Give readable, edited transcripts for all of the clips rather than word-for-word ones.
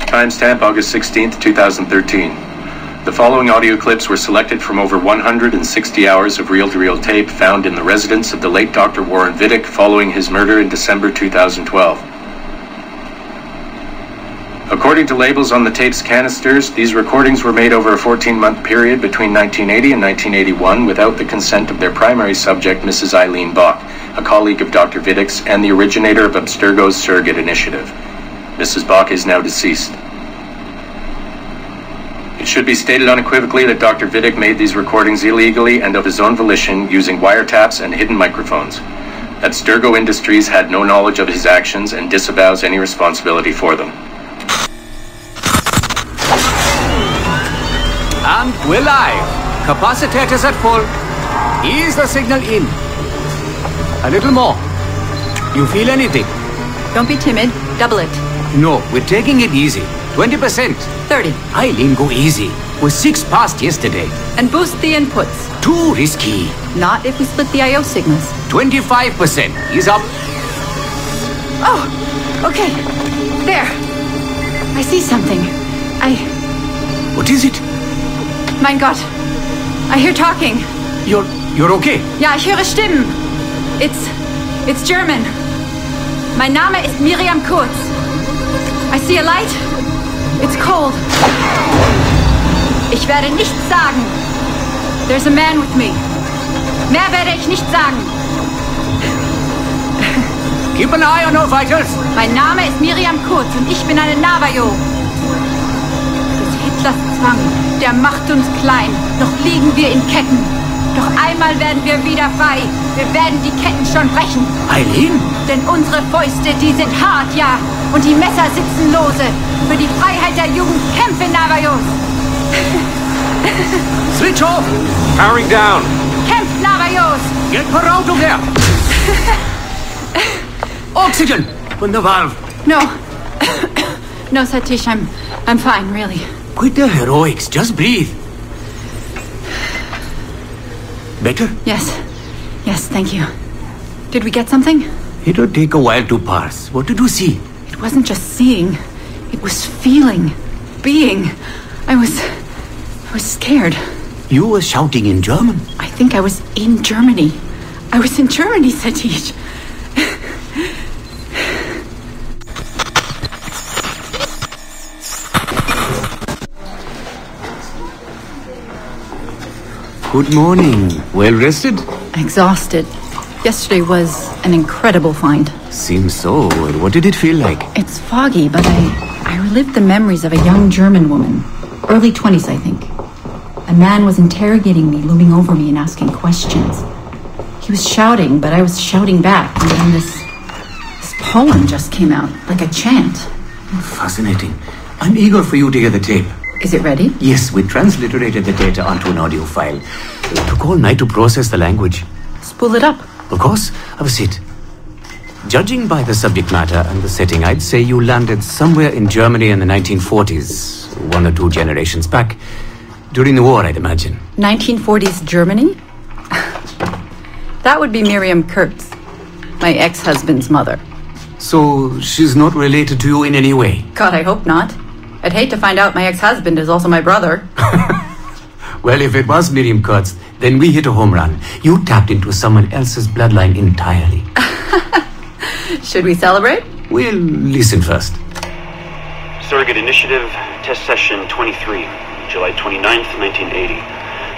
Timestamp August 16th, 2013. The following audio clips were selected from over 160 hours of reel-to-reel tape found in the residence of the late Dr. Warren Vidic following his murder in December 2012. According to labels on the tape's canisters, these recordings were made over a 14-month period between 1980 and 1981 without the consent of their primary subject, Mrs. Eileen Bach, a colleague of Dr. Vidic's and the originator of Abstergo's surrogate initiative. Mrs. Bach is now deceased. It should be stated unequivocally that Dr. Vidic made these recordings illegally and of his own volition using wiretaps and hidden microphones. Abstergo Industries had no knowledge of his actions and disavows any responsibility for them. And we're live. Capacitors at full. Ease the signal in. A little more. You feel anything? Don't be timid. Double it. No, we're taking it easy. 20%. 30. Eileen, go easy. We're 6 past yesterday. And boost the inputs. Too risky. Not if we split the I/O signals. 25%. Ease up. Oh, okay. There. I see something. What is it? Mein Gott. I hear talking. You're okay? Ja, ich höre Stimmen. It's German. Mein Name ist Miriam Kurz. I see a light. It's cold. Ich werde nichts sagen. There's a man with me. Mehr werde ich nicht sagen. Keep an eye on our vitals. Mein Name ist Miriam Kurz und ich bin eine Navajo. Des Hitlers Zwang, der macht uns klein. Noch liegen wir in Ketten. Doch einmal werden wir wieder frei. Wir werden die Ketten schon brechen. Eileen? Denn unsere Fäuste, die sind hart, ja. Und die Messer sitzen lose. Für die Freiheit der Jugend kämpfen Navajos. Switch off. Powering down. Kämpft Navajos. Get her out of there. Oxygen from the valve. No. No, Satish, I'm fine, really. Quit the heroics. Just breathe. Better? Yes, thank you. Did we get something? It'll take a while to parse. What did you see? It wasn't just seeing. It was feeling. Being. I was scared. You were shouting in German? I think I was in Germany. I was in Germany, Satish. Good morning. Well rested? Exhausted. Yesterday was an incredible find. Seems so. What did it feel like? It's foggy, but I relived the memories of a young German woman. Early 20s, I think. A man was interrogating me, looming over me and asking questions. He was shouting, but I was shouting back. And then this poem just came out, like a chant. Fascinating. I'm eager for you to hear the tape. Is it ready? Yes, we transliterated the data onto an audio file. It took all night to process the language. Spool it up. Of course. Have a seat. Judging by the subject matter and the setting, I'd say you landed somewhere in Germany in the 1940s, 1 or 2 generations back. During the war, I'd imagine. 1940s Germany? That would be Miriam Kurtz, my ex-husband's mother. So she's not related to you in any way? God, I hope not. I'd hate to find out my ex-husband is also my brother. Well, if it was Miriam Kurtz, then we hit a home run. You tapped into someone else's bloodline entirely. Should we celebrate? We'll listen first. Surrogate Initiative, Test Session 23, July 29th, 1980.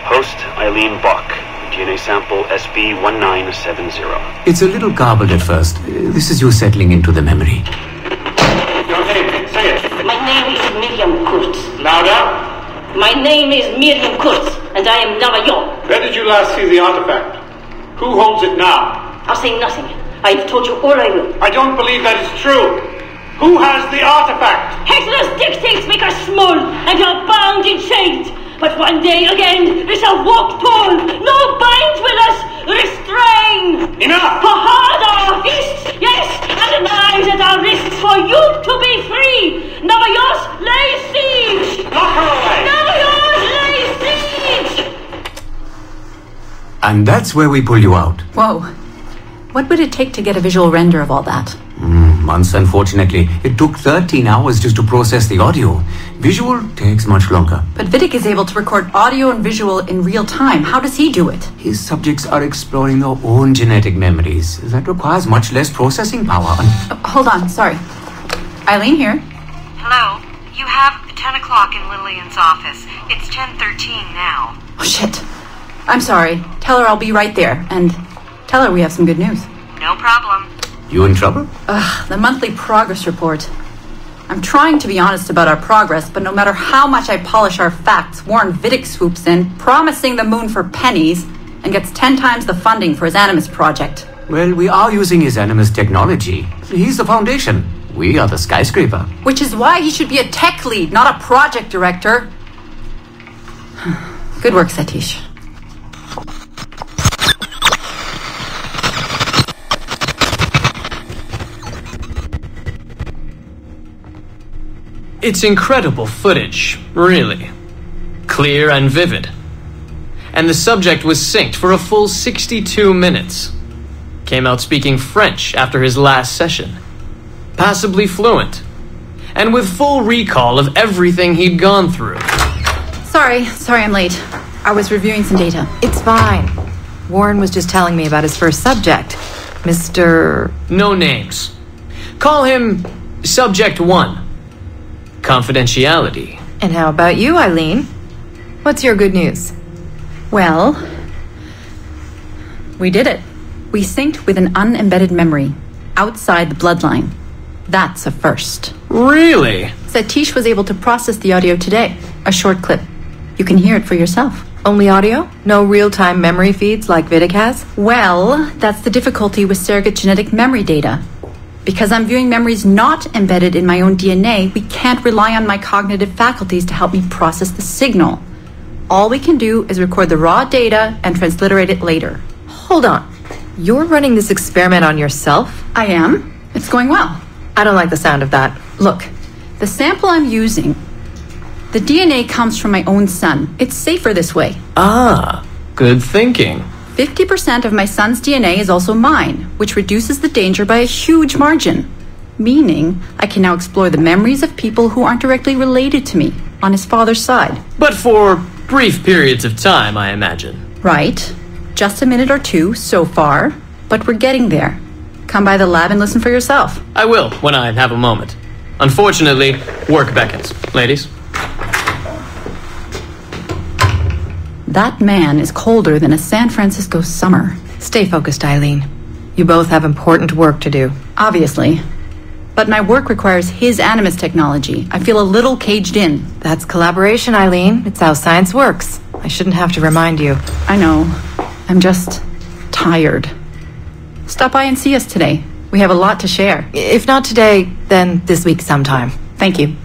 Host, Eileen Bach. DNA sample SB1970. It's a little garbled at first. This is you settling into the memory. Your name, say it. My name is Miriam Kurtz. Louder. My name is Miriam Kurtz, and I am Navajo. Where did you last see the artifact? Who holds it now? I'll say nothing. I have told you all I will. I don't believe that is true. Who has the artifact? Hitler's dictates make us small, and you're bound in chains. But one day again, we shall walk tall. No binds will us restrain. Enough! For hard our fists, yes, and the knives at our wrists for you to be free. Navajos lay siege. Lock her away. Navajos lay siege. And that's where we pull you out. Whoa. What would it take to get a visual render of all that? months, unfortunately. It took 13 hours just to process the audio. Visual takes much longer. But Vidic is able to record audio and visual in real time. How does he do it? His subjects are exploring their own genetic memories. That requires much less processing power. Hold on, sorry. Eileen here. Hello. You have 10 o'clock in Lillian's office. It's 10:13 now. Oh, shit. I'm sorry. Tell her I'll be right there. And tell her we have some good news. No problem. You in trouble? The monthly progress report. I'm trying to be honest about our progress, but no matter how much I polish our facts, Warren Vidic swoops in, promising the moon for pennies, and gets 10 times the funding for his Animus project. Well, we are using his Animus technology. He's the foundation. We are the skyscraper. Which is why he should be a tech lead, not a project director. Good work, Satish. It's incredible footage, really. Clear and vivid. And the subject was synced for a full 62 minutes. Came out speaking French after his last session. Passably fluent. And with full recall of everything he'd gone through. Sorry I'm late. I was reviewing some data. It's fine. Warren was just telling me about his first subject, Mr. No names. Call him Subject 1. Confidentiality. And how about you, Eileen? What's your good news? Well, we did it. We synced with an unembedded memory outside the bloodline. That's a first. Really? Satish was able to process the audio today. A short clip. You can hear it for yourself. Only audio? No real-time memory feeds like Vidic has? Well, that's the difficulty with surrogate genetic memory data. Because I'm viewing memories not embedded in my own DNA, we can't rely on my cognitive faculties to help me process the signal. All we can do is record the raw data and transliterate it later. Hold on. You're running this experiment on yourself? I am. It's going well. I don't like the sound of that. Look, the sample I'm using, the DNA comes from my own son. It's safer this way. Ah, good thinking. 50% of my son's DNA is also mine, which reduces the danger by a huge margin. Meaning, I can now explore the memories of people who aren't directly related to me on his father's side. But for brief periods of time, I imagine. Right. Just a minute or two so far, but we're getting there. Come by the lab and listen for yourself. I will, when I have a moment. Unfortunately, work beckons. Ladies? That man is colder than a San Francisco summer. Stay focused, Eileen. You both have important work to do. Obviously. But my work requires his Animus technology. I feel a little caged in. That's collaboration, Eileen. It's how science works. I shouldn't have to remind you. I know. I'm just tired. Stop by and see us today. We have a lot to share. If not today, then this week sometime. Thank you.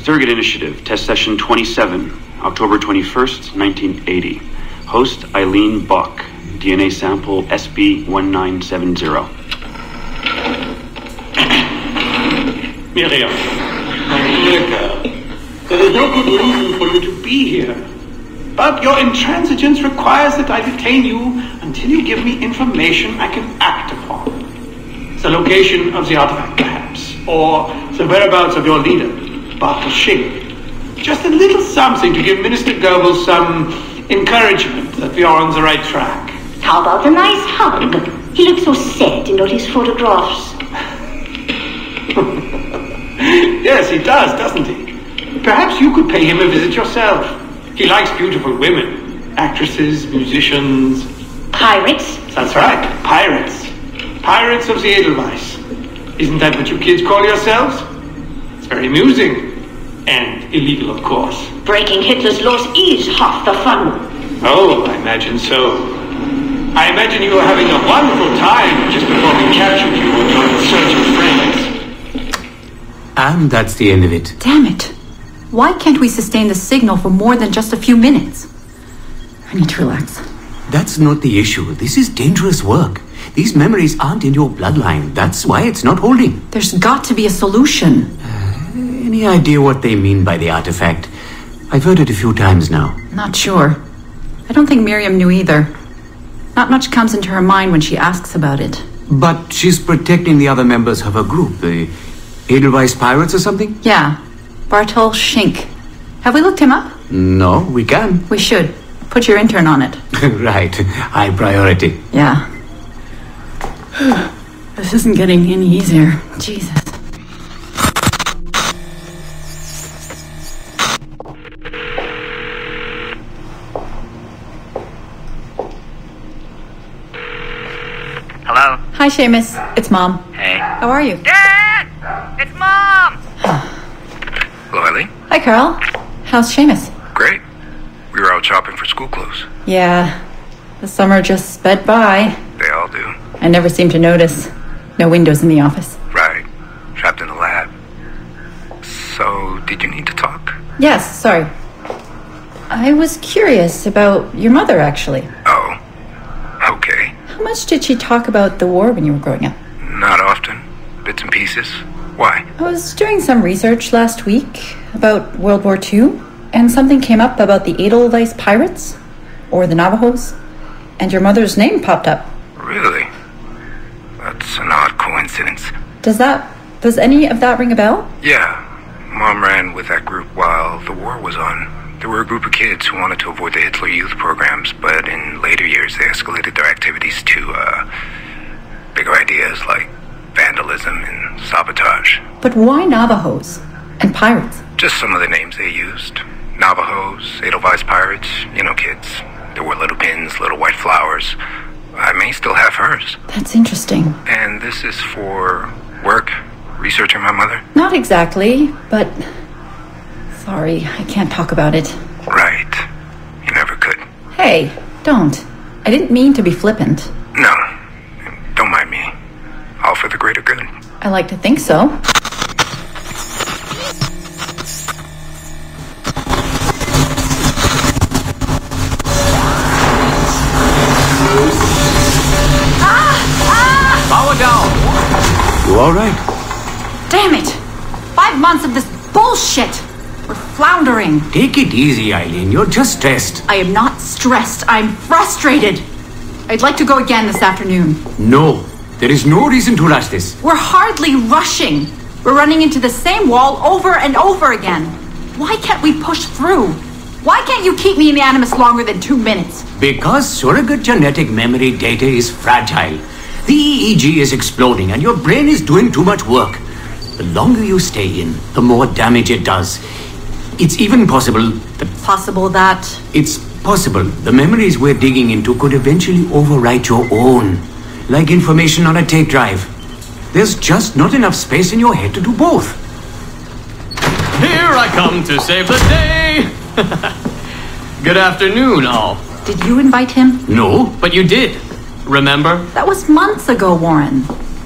Surrogate Initiative, Test Session 27, October 21st, 1980. Host Eileen Bach, DNA sample SB1970. Miriam, my dear girl, there is no good reason for you to be here. But your intransigence requires that I detain you until you give me information I can act upon. The location of the artifact, perhaps, or the whereabouts of your leader, Bartle Shing. Just a little something to give Minister Goebbels some encouragement that we are on the right track. How about a nice hug? He looks so sad in all his photographs. Yes, he does, doesn't he? Perhaps you could pay him a visit yourself. He likes beautiful women, actresses, musicians. Pirates? That's right, pirates. Pirates of the Edelweiss. Isn't that what you kids call yourselves? It's very amusing. And illegal, of course. Breaking Hitler's laws is half the fun. Oh, I imagine so. I imagine you were having a wonderful time just before we captured you on your search of friends. And that's the end of it. Damn it. Why can't we sustain the signal for more than just a few minutes? I need to relax. That's not the issue. This is dangerous work. These memories aren't in your bloodline. That's why it's not holding. There's got to be a solution. Any idea what they mean by the artifact? I've heard it a few times now. Not sure. I don't think Miriam knew either. Not much comes into her mind when she asks about it. But she's protecting the other members of her group, the Edelweiss Pirates or something? Yeah. Bartol Schink. Have we looked him up? No, we can. We should. Put your intern on it. Right. High priority. Yeah. This isn't getting any easier. Jesus. Hello? Hi, Seamus. It's Mom. Hey. How are you? Dad! It's Mom! Hello, Eileen. Hi, Carl. How's Seamus? Great. We were out shopping for school clothes. Yeah. The summer just sped by. They all do. I never seem to notice. No windows in the office. Right. Trapped in the lab. So, did you need to talk? Yes, sorry. I was curious about your mother, actually. Oh. Okay. How much did she talk about the war when you were growing up? Not often. Bits and pieces. Why? I was doing some research last week about World War II, and something came up about the Edelweiss Pirates, or the Navajos, and your mother's name popped up. Really? That's an odd coincidence. Does any of that ring a bell? Yeah. Mom ran with that group while the war was on. There were a group of kids who wanted to avoid the Hitler Youth programs, but in later years they escalated their activities to, bigger ideas like vandalism and sabotage. But why Navajos and pirates? Just some of the names they used. Navajos, Edelweiss Pirates, you know, kids. There were little pins, little white flowers. I may still have hers. That's interesting. And this is for work? Researching my mother? Not exactly, but... Sorry, I can't talk about it. Right. You never could. Hey, don't. I didn't mean to be flippant. No. Don't mind me. All for the greater good. I like to think so. Power down. You all right? Damn it! 5 months of this bullshit! We're floundering. Take it easy, Eileen. You're just stressed. I am not stressed. I'm frustrated. I'd like to go again this afternoon. No. There is no reason to rush this. We're hardly rushing. We're running into the same wall over and over again. Why can't we push through? Why can't you keep me in the Animus longer than 2 minutes? Because surrogate genetic memory data is fragile. The EEG is exploding and your brain is doing too much work. The longer you stay in, the more damage it does. It's even possible that... Possible that... It's possible the memories we're digging into could eventually overwrite your own. Like information on a tape drive. There's just not enough space in your head to do both. Here I come to save the day! Good afternoon, all. Did you invite him? No. But you did. Remember? That was months ago, Warren.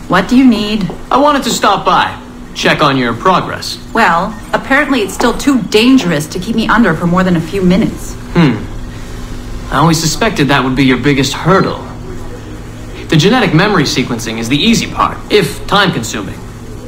What do you need? I wanted to stop by. Check on your progress. Well, apparently it's still too dangerous to keep me under for more than a few minutes. I always suspected that would be your biggest hurdle. The genetic memory sequencing is the easy part, if time-consuming.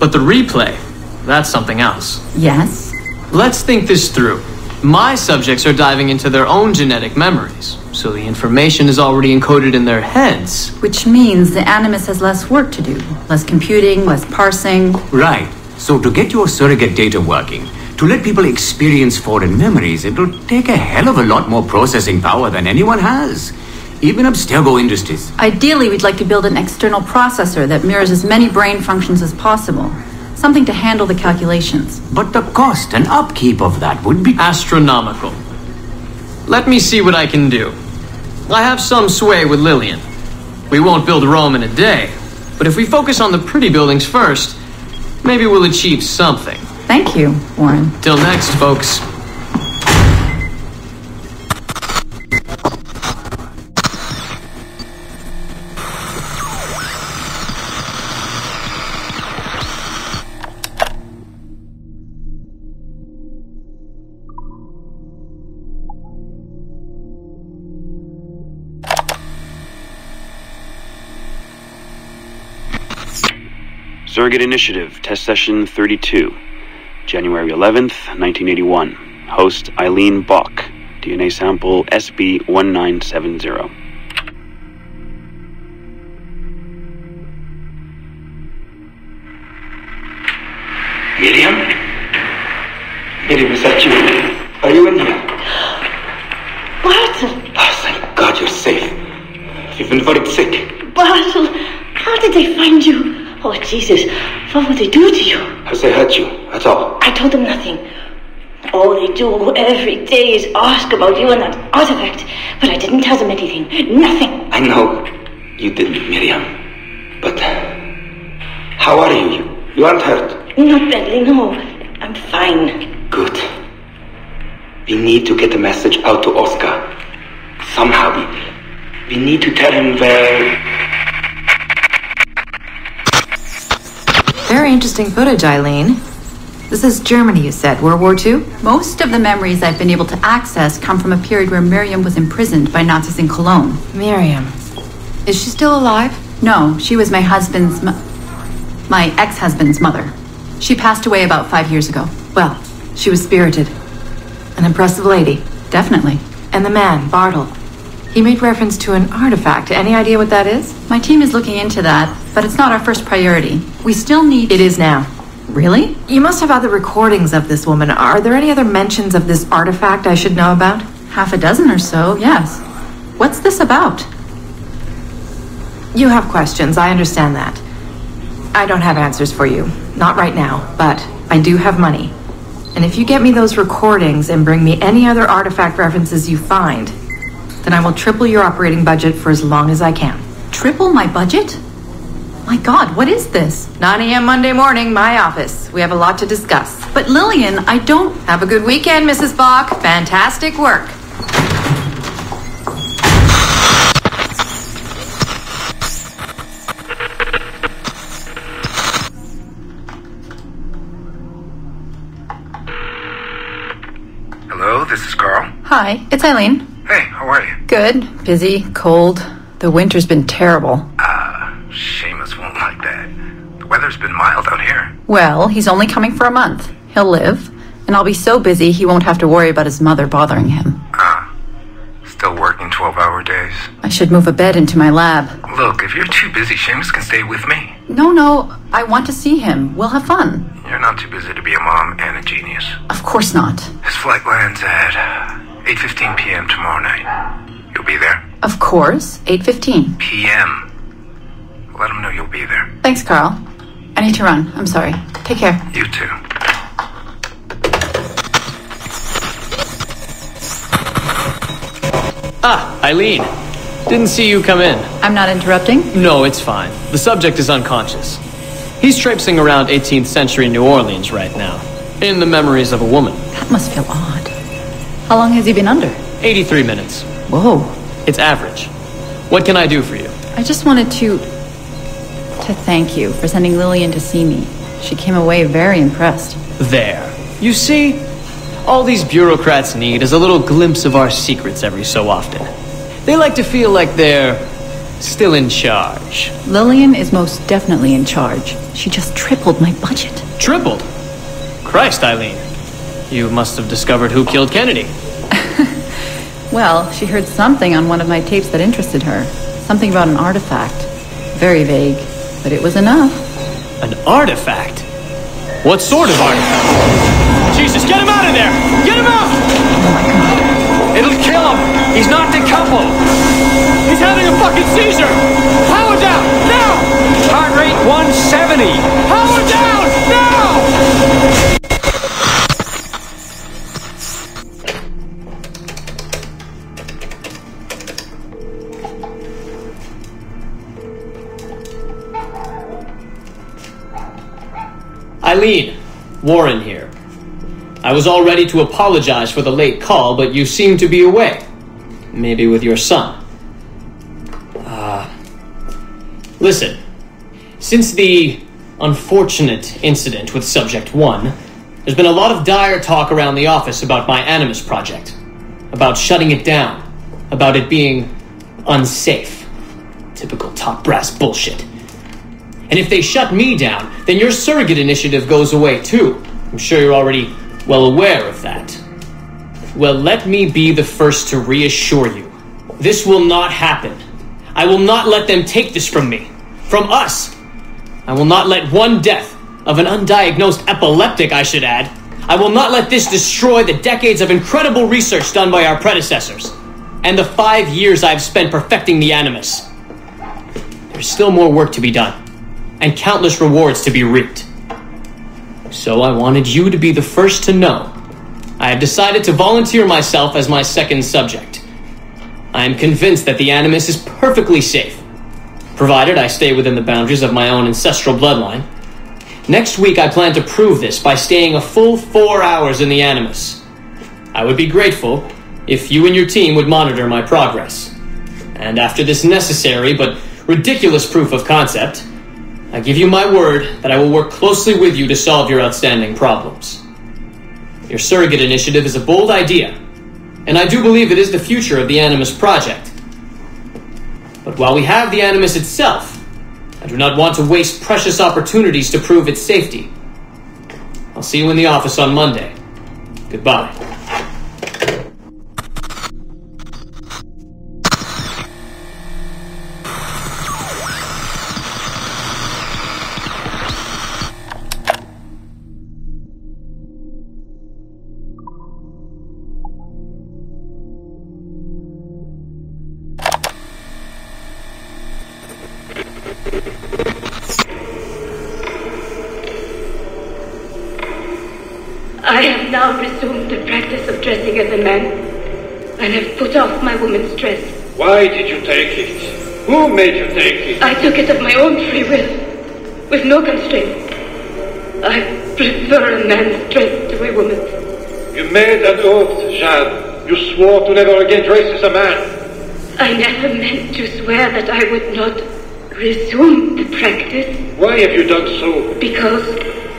But the replay, that's something else. Yes? Let's think this through. My subjects are diving into their own genetic memories, so the information is already encoded in their heads. Which means the Animus has less work to do. Less computing, less parsing. Right. So to get your surrogate data working, to let people experience foreign memories, it'll take a hell of a lot more processing power than anyone has. Even Abstergo Industries. Ideally, we'd like to build an external processor that mirrors as many brain functions as possible. Something to handle the calculations. But the cost and upkeep of that would be... Astronomical. Let me see what I can do. I have some sway with Lillian. We won't build Rome in a day, but if we focus on the pretty buildings first, maybe we'll achieve something. Thank you, Warren. Till next, folks. Surrogate Initiative, Test Session 32, January 11th, 1981. Host Eileen Bach, DNA sample SB1970. Miriam? Miriam, is that you? Are you in here? Bartle! Oh, thank God you're safe. You've been very sick. Bartle! How did they find you? Oh, Jesus. What would they do to you? Has they hurt you? That's all. I told them nothing. All they do every day is ask about you and that artifact. But I didn't tell them anything. Nothing. I know you didn't, Miriam. But how are you? You aren't hurt? Not badly, no. I'm fine. Good. We need to get the message out to Oscar. Somehow. We need to tell him where... Very interesting footage, Eileen. This is Germany, you said. World War II? Most of the memories I've been able to access come from a period where Miriam was imprisoned by Nazis in Cologne. Miriam. Is she still alive? No, she was my ex-husband's mother. She passed away about 5 years ago. Well, she was spirited. An impressive lady. Definitely. And the man, Bartle. He made reference to an artifact. Any idea what that is? My team is looking into that, but it's not our first priority. We still need... It is now. Really? You must have other recordings of this woman. Are there any other mentions of this artifact I should know about? Half a dozen or so, yes. What's this about? You have questions, I understand that. I don't have answers for you. Not right now, but I do have money. And if you get me those recordings and bring me any other artifact references you find, then I will triple your operating budget for as long as I can. Triple my budget? My God, what is this? 9 a.m. Monday morning, my office. We have a lot to discuss. But Lillian, I don't... Have a good weekend, Mrs. Bach. Fantastic work. Hello, this is Carl. Hi, it's Eileen. Hey, how are you? Good. Busy. Cold. The winter's been terrible. Seamus won't like that. The weather's been mild out here. Well, he's only coming for a month. He'll live. And I'll be so busy he won't have to worry about his mother bothering him. Still working 12-hour days. I should move a bed into my lab. Look, if you're too busy, Seamus can stay with me. No, I want to see him. We'll have fun. You're not too busy to be a mom and a genius. Of course not. His flight lands at 8:15 p.m. tomorrow night. You'll be there? Of course. 8:15 p.m. Let him know you'll be there. Thanks, Carl. I need to run. I'm sorry. Take care. You too. Eileen. Didn't see you come in. I'm not interrupting? No, it's fine. The subject is unconscious. He's traipsing around 18th century New Orleans right now, in the memories of a woman. That must feel odd. How long has he been under? 83 minutes. Whoa. It's average. What can I do for you? I just wanted to thank you for sending Lillian to see me. She came away very impressed. There. You see, all these bureaucrats need is a little glimpse of our secrets every so often. They like to feel like they're still in charge. Lillian is most definitely in charge. She just tripled my budget. Tripled? Christ, Eileen. You must have discovered who killed Kennedy. Well, she heard something on one of my tapes that interested her. Something about an artifact. Very vague, but it was enough. An artifact? What sort of artifact? Jesus, get him out of there! Get him out! Oh my God. It'll kill him! He's not decoupled! He's having a fucking seizure! Power down! Now! Heart rate 170! Power down! Now! Eileen, Warren here. I was all ready to apologize for the late call, but you seem to be away. Maybe with your son. Listen, since the unfortunate incident with Subject 1, there's been a lot of dire talk around the office about my Animus project. About shutting it down. About it being unsafe. Typical top brass bullshit. And if they shut me down, then your surrogate initiative goes away too. I'm sure you're already well aware of that. Well, let me be the first to reassure you. This will not happen. I will not let them take this from me. From us. I will not let one death, of an undiagnosed epileptic I should add, I will not let this destroy the decades of incredible research done by our predecessors, and the 5 years I've spent perfecting the Animus. There's still more work to be done, and countless rewards to be reaped. So I wanted you to be the first to know. I have decided to volunteer myself as my second subject. I am convinced that the Animus is perfectly safe, provided I stay within the boundaries of my own ancestral bloodline. Next week I plan to prove this by staying a full 4 hours in the Animus. I would be grateful if you and your team would monitor my progress. And after this necessary but ridiculous proof of concept, I give you my word that I will work closely with you to solve your outstanding problems. Your surrogate initiative is a bold idea, and I do believe it is the future of the Animus project. But while we have the Animus itself, I do not want to waste precious opportunities to prove its safety. I'll see you in the office on Monday. Goodbye. I have now resumed the practice of dressing as a man, and have put off my woman's dress. Why did you take it? Who made you take it? I took it of my own free will, with no constraint. I prefer a man's dress to a woman's. You made an oath, Jeanne. You swore to never again dress as a man. I never meant to swear that I would not resume the practice. Why have you done so? Because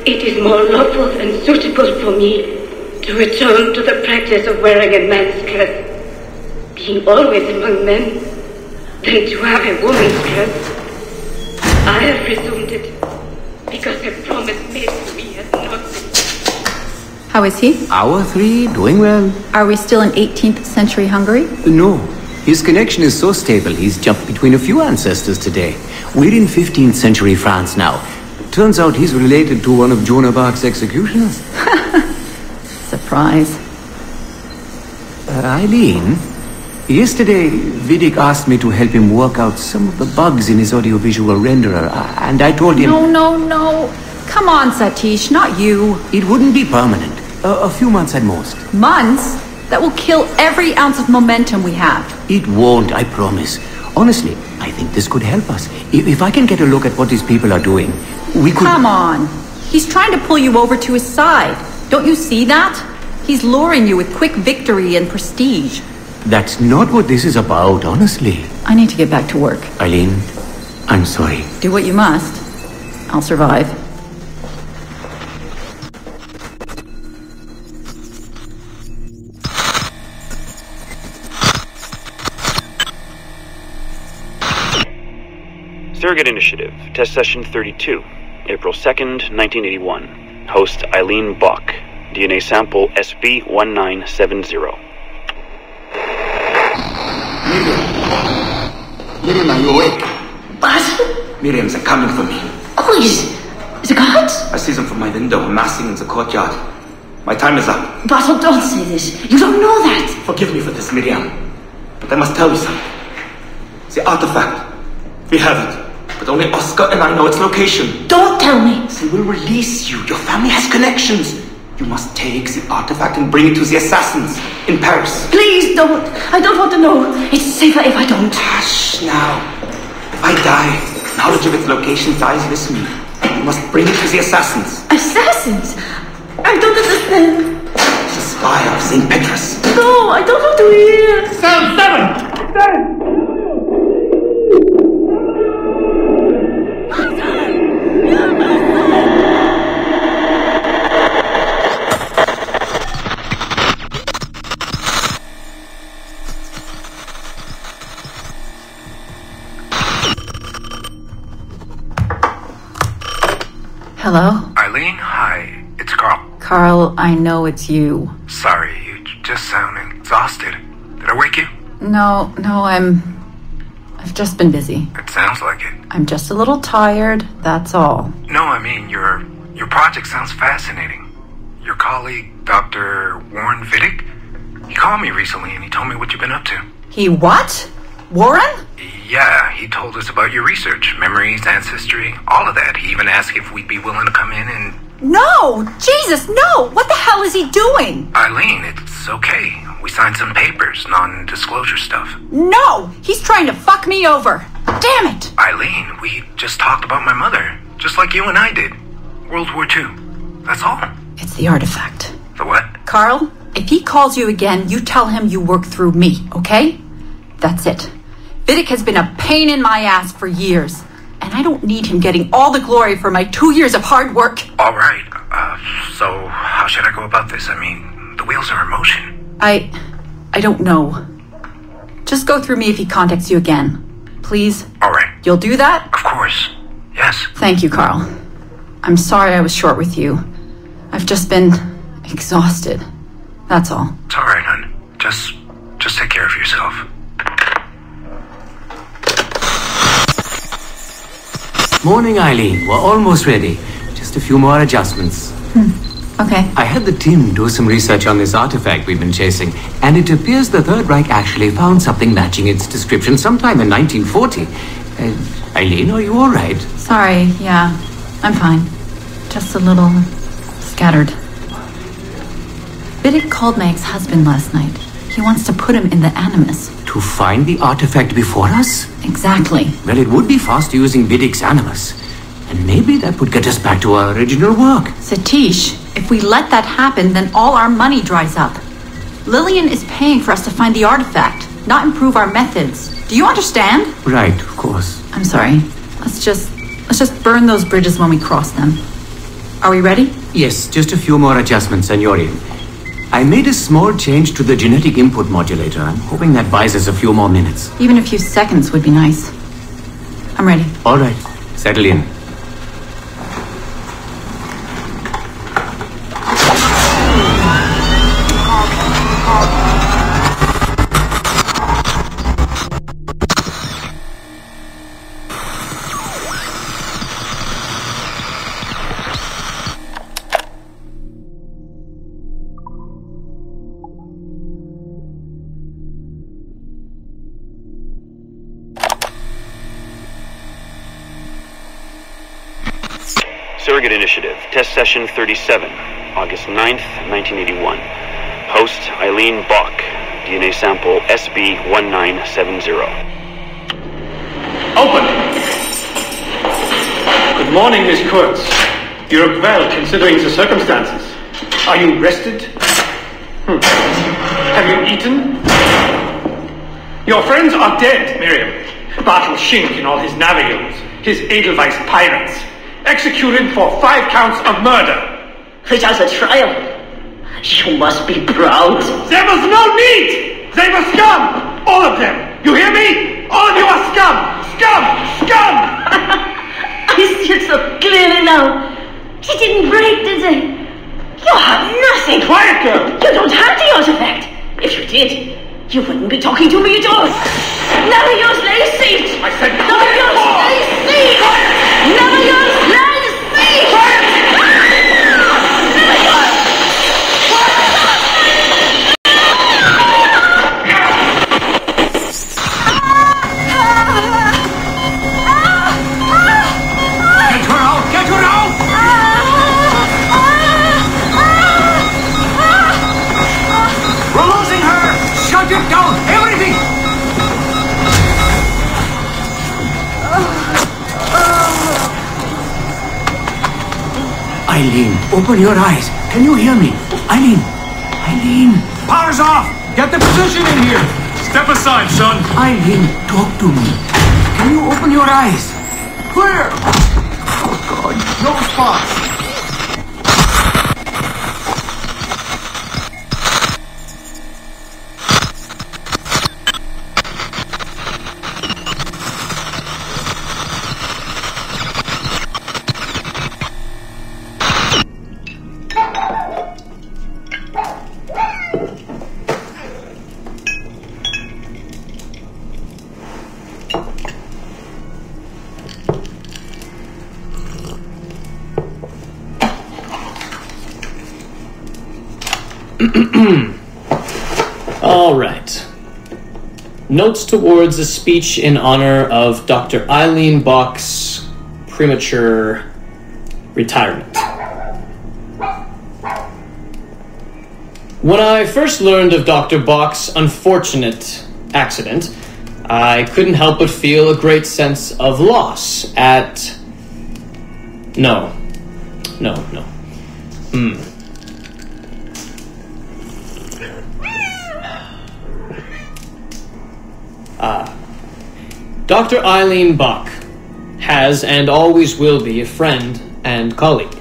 it is more lawful and suitable for me to return to the practice of wearing a man's dress, being always among men, than to have a woman's dress. I have resumed it because a promise made to me has not been. How is he? Hour 3, doing well. Are we still in 18th century Hungary? No. His connection is so stable, he's jumped between a few ancestors today. We're in 15th century France now. Turns out he's related to one of Joan of Arc's executioners. Surprise. Eileen, yesterday Vidic asked me to help him work out some of the bugs in his audiovisual renderer, and I told him... No. Come on, Satish, not you. It wouldn't be permanent. A few months at most. Months? That will kill every ounce of momentum we have. It won't, I promise. Honestly, I think this could help us. If I can get a look at what these people are doing, we could... Come on. He's trying to pull you over to his side. Don't you see that? He's luring you with quick victory and prestige. That's not what this is about, honestly. I need to get back to work. Eileen, I'm sorry. Do what you must. I'll survive. Surrogate Initiative, Test Session 32, April 2nd, 1981. Host Eileen Bach. DNA sample SB1970. Miriam, are you awake? What? Miriam's coming for me. Oh, is it God? I see them from my window, massing in the courtyard. My time is up. Basil, don't say this. You don't know that. Forgive me for this, Miriam. But I must tell you something. The artifact. We have it. But only Oscar and I know its location. Don't tell me. They will release you. Your family has connections. You must take the artifact and bring it to the assassins in Paris. Please don't. I don't want to know. It's safer if I don't. Hush now. If I die, knowledge of its location dies with me. You must bring it to the assassins. Assassins? I don't understand. The spire of St. Petrus. No, I don't want to hear. Cell 7! Stand! Hello? Eileen, hi. It's Carl. Carl, I know it's you. Sorry, you just sound exhausted. Did I wake you? No, I've just been busy. It sounds like it. I'm just a little tired, that's all. No, I mean, your project sounds fascinating. Your colleague, Dr. Warren Vidic, he called me recently and he told me what you've been up to. He what? Warren? Yeah, he told us about your research, memories, ancestry, all of that. He even asked if we'd be willing to come in and... No! Jesus, no! What the hell is he doing? Eileen, it's okay. We signed some papers, non-disclosure stuff. No! He's trying to fuck me over! Damn it! Eileen, we just talked about my mother, just like you and I did. World War II. That's all. It's the artifact. The what? Carl, if he calls you again, you tell him you work through me, okay? That's it. Vidic has been a pain in my ass for years, and I don't need him getting all the glory for my 2 years of hard work. All right. So how should I go about this? I mean, the wheels are in motion. I don't know. Just go through me if he contacts you again. Please? All right. You'll do that? Of course. Yes. Thank you, Carl. I'm sorry I was short with you. I've just been exhausted. That's all. It's all right, hon. Just take care of yourself. Morning, Eileen. We're almost ready. Just a few more adjustments. Okay. I had the team do some research on this artifact we've been chasing, and it appears the Third Reich actually found something matching its description sometime in 1940. Eileen, are you all right? Sorry, yeah. I'm fine. Just a little scattered. Vidic called my ex-husband last night. He wants to put him in the Animus. To find the artifact before us? Exactly. Well, it would be fast using Vidic's Animus. And maybe that would get us back to our original work. Satish, if we let that happen, then all our money dries up. Lillian is paying for us to find the artifact, not improve our methods. Do you understand? Right, of course. I'm sorry. Let's just burn those bridges when we cross them. Are we ready? Yes, just a few more adjustments and you're in. I made a small change to the genetic input modulator. I'm hoping that buys us a few more minutes. Even a few seconds would be nice. I'm ready. All right, settle in. Surrogate Initiative, Test Session 37, August 9th, 1981. Host Eileen Bach, DNA sample SB1970. Open! Good morning, Miss Kurtz. You look well, considering the circumstances. Are you rested? Have you eaten? Your friends are dead, Miriam. Bartel Schink and all his navios, his Edelweiss pirates. Executed for 5 counts of murder. It has a trial. You must be proud. There was no need! They were scum! All of them! You hear me? All of you are scum! Scum! Scum! I see it so clearly now. He didn't break, did they? You have nothing. Quiet, girl! You don't have the artifact. If you did, you wouldn't be talking to me at all. Never use seat. I said never use seat. Never use seat. Quiet! Eileen, open your eyes. Can you hear me? Eileen! Eileen! Power's off! Get the position in here! Step aside, son! Eileen, talk to me. Can you open your eyes? Clear! Oh, God. No response. All right. Notes towards a speech in honor of Dr. Eileen Bach's premature retirement. When I first learned of Dr. Bach's unfortunate accident, I couldn't help but feel a great sense of loss at... No. Dr. Eileen Bach has and always will be a friend and colleague.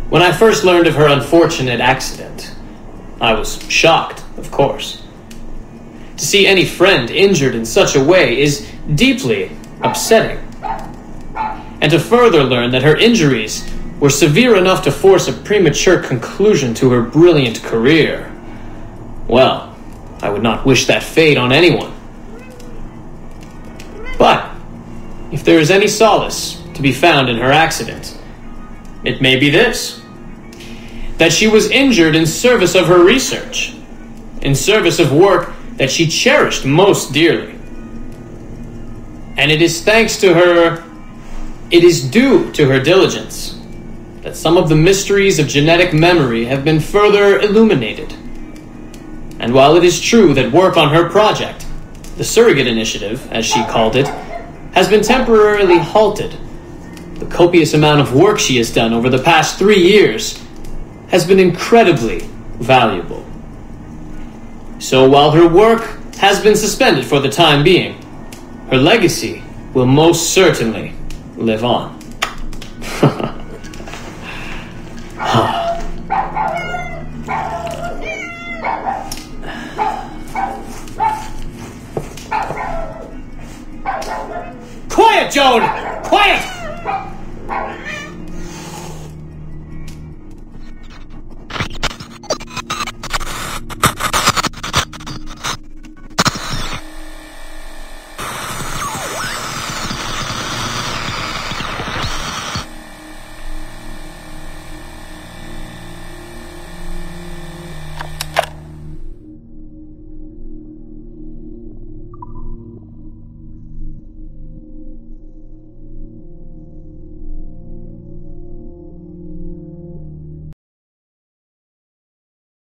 When I first learned of her unfortunate accident, I was shocked, of course. To see any friend injured in such a way is deeply upsetting. And to further learn that her injuries were severe enough to force a premature conclusion to her brilliant career, well, I would not wish that fate on anyone. But if there is any solace to be found in her accident, it may be this: that she was injured in service of her research, in service of work that she cherished most dearly. And it is due to her diligence that some of the mysteries of genetic memory have been further illuminated. And while it is true that work on her project, the Surrogate Initiative, as she called it, has been temporarily halted, the copious amount of work she has done over the past 3 years has been incredibly valuable. So while her work has been suspended for the time being, her legacy will most certainly live on. Quiet, Joan! Quiet!